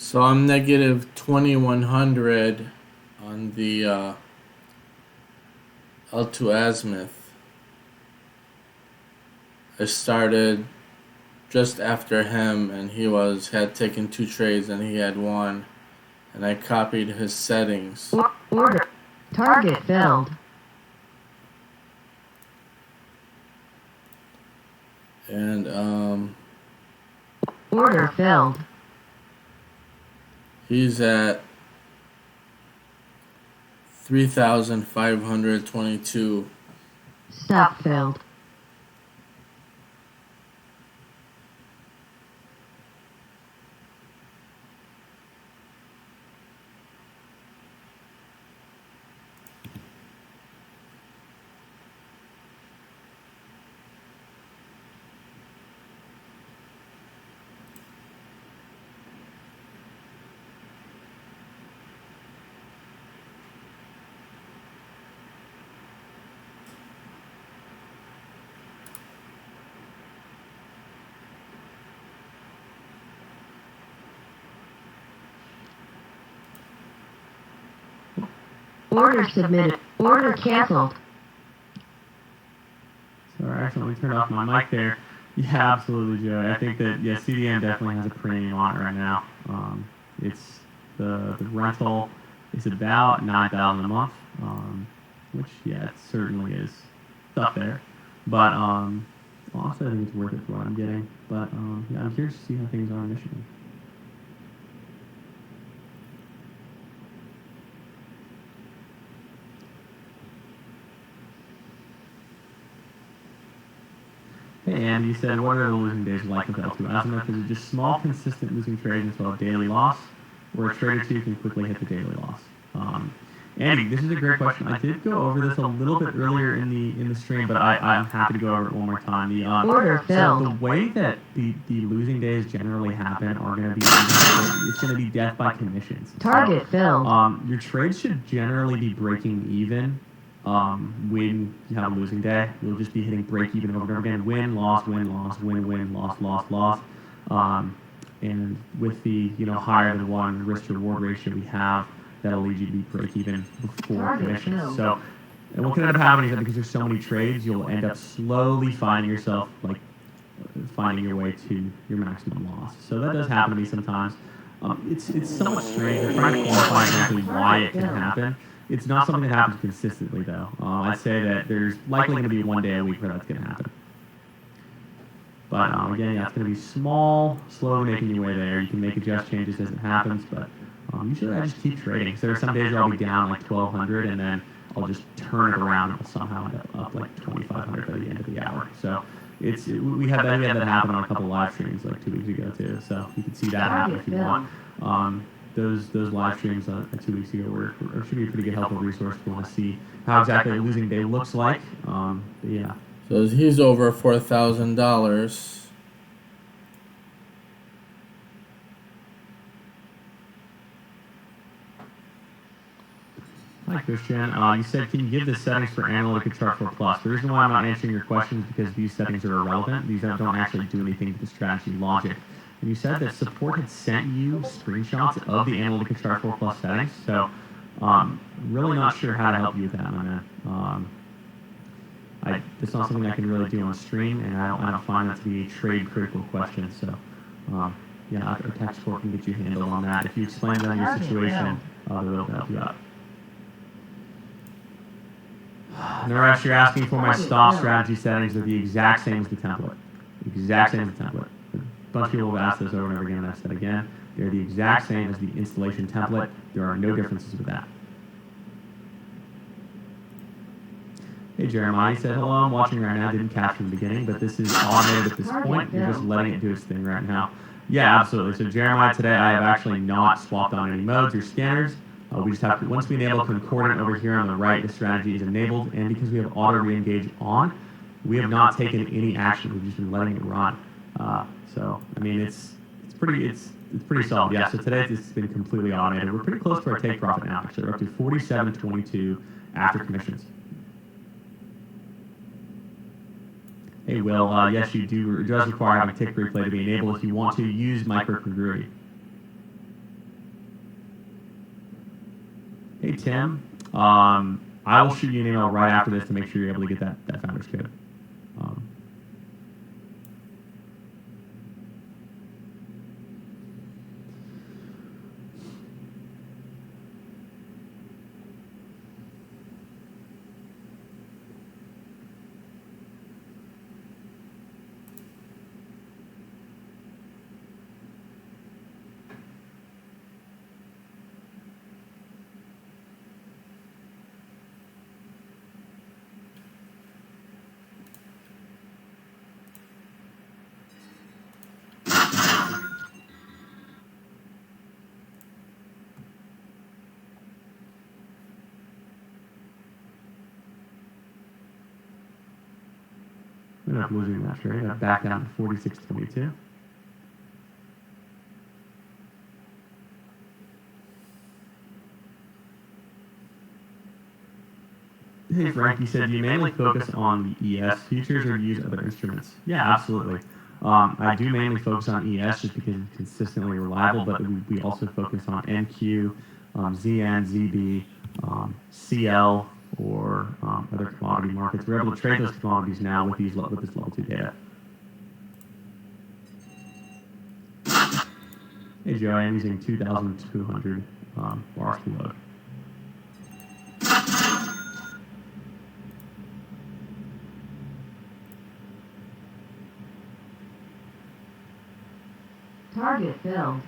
So I'm negative 2100 on the L2 azimuth. I started just after him, and he had taken 2 trades and he had 1, and I copied his settings. Order. Target filled. And Order filled. he's at 3,522. Stop filled. Order submitted. Order canceled. Sorry, I accidentally turned off my mic there. Yeah, absolutely, Joey. I think that, yeah, CDN definitely has a premium on it right now. It's the rental is about $9,000 a month, which, yeah, it certainly is stuff there. But also, I think it's worth it for what I'm getting. But yeah, I'm curious to see how things are in Michigan. Hey, Andy, you said, what are the losing days like with L2 azimuth? Is it just small, consistent losing trades until a daily loss, or a trade or two can quickly hit the daily loss? Andy, this is a great question. I did go over this a little bit earlier in the stream, but I'm happy to go over it one more time. Order filled. So the way that the losing days generally happen are going to be, it's going to be death by commissions. Target filled. Your trades should generally be breaking even. When you have a losing day, you'll just be hitting break even over and over again. Win, loss, win, loss, win, win, loss, loss, loss. And with the higher than 1 risk to reward ratio we have, that'll lead you to be break even before commissions. So, and what can end up happening is that because there's so many trades, you'll end up slowly finding yourself finding your way to your maximum loss. So that does happen to me sometimes. It's somewhat strange. I'm trying to quantify exactly why it can happen. It's not something that happens consistently, though. I'd say that there's likely going to be one day a week where that's going to happen. But again, yeah, it's going to be small, slowly making your way there. You can make adjust changes as it happens, but usually I just keep trading. So there are some days where I'll be down like 1,200, and then I'll just turn it around and I'll somehow end up like 2,500 by the end of the hour. So we had that happen on a couple live streams like 2 weeks ago too. So you can see that happen if you want. Those live streams 2 weeks ago should be a pretty good helpful resource if you want to see how exactly a losing day looks like. Yeah. So he's over $4,000. Hi, Christian. You said, can you give the settings for Analytica Chart 4 Plus? The reason why I'm not answering your question is because these settings are irrelevant. These don't actually do anything to the strategy logic. And you said that support had sent you screenshots of the Analytica Chart 4 Plus settings. So, really not sure how to help you with that, my man. It's not something I can really do on stream, and I don't find that to be a trade critical question. So, yeah, our tech support can get you handled on that. If you explain to them your situation, they'll be able to help you out. Naresh, you're asking for my stop strategy settings. They're the exact same as the template. Exact same as the template. A bunch of people have asked this over and over again, and I've said again. They're the exact same as the installation template. There are no differences with that. Hey, Jeremiah, he said, hello, I'm watching right now. I didn't catch from the beginning, but this is automated at this point. You're just letting it do its thing right now. Yeah, absolutely. So, Jeremiah, today I have actually not swapped on any modes or scanners. We just have to, once we enable concordant over here on the right, the strategy is enabled, and because we have auto re-engage on, we have not taken any action. We've just been letting it run. So, I mean, it's pretty solid. Yeah. So today it's been completely automated. We're pretty close to our take profit now. Actually, we're up to 47.22 after commissions. Hey, Will. Yes, you do. It does require having tick replay to be enabled if you want to use microcongruity. Hey Tim, I will shoot you an email right after this to make sure you're able to get that founder's code. Um, we ended up losing that trade. I back down to 46.22. Hey Frank, you said, do you mainly focus on the ES futures or use other instruments? Yeah, absolutely. I do mainly focus on ES just because it's consistently reliable, but we also focus on NQ, ZN, ZB, CL, or other commodity markets. We're able to trade those commodities now with this level 2 data. Hey Joe, I'm using 2,200 bars to load. Target filled.